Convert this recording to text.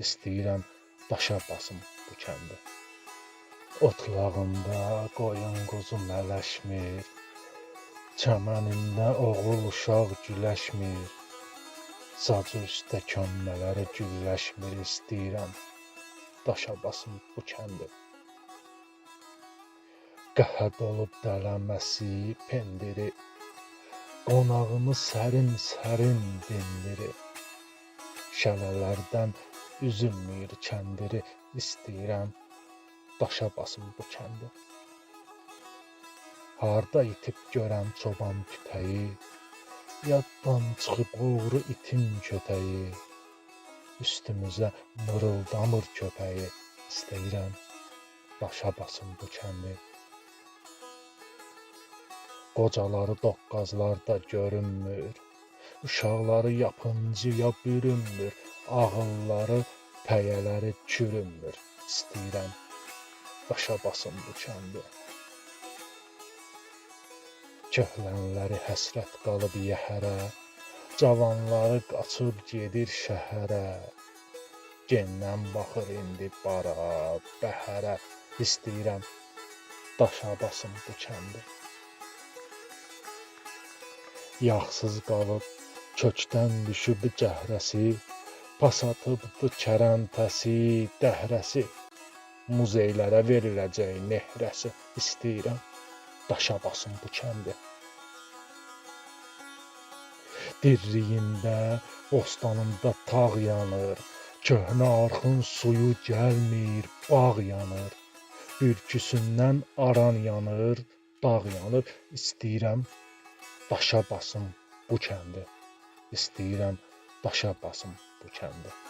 istəyirəm daşa basım bu kəndi. Otlağında qoyun quzu mələşmir, çəmənində oğul uşaq güləşmir, sacı üstə kömmələri gülləşmir, istəyirəm daşa basım bu kəndi. Qəhət olub dələməsi pendiri, qonağımı sərin-sərin dindirir. Şələlərdən üzülmür kəndiri, istəyirəm daşa basım bu kəndi. Harda itib görəm çoban tütəyi, yaddan çıxıb oğru itin kötəyi. Üstümüzə mırıldamır köpəyi, istəyirəm daşa basım bu kəndi. Qocaları doqqazlarda görünmür, uşaqları yapıncıya bürünmür, ağılları, pəyələri çürünmür, istəyirəm daşa basım bu kəndi. Köhlənləri həsrət qalıb yəhərə, cavanları qaçıb gedir şəhərə. Gendən baxır indi bara, bəhərə, istəyirəm daşa basım bu kəndi. Yaxsız qalıb kökdən düşüb cəhrəsi, pas atıbdı kərəntəsi, dəhrəsi. Muzeylərə veriləcək nehrəsi, istəyirəm daşa basım bu kəndi. Dirliyində, bostanında tağ yanır, köhnə arxın suyu gəlmir, bağ yanır. Bürküsündən aran yanır, dağ yanır, istəyirəm daşa basım bu kəndi. İstəyirəm daşa basım bu kəndi.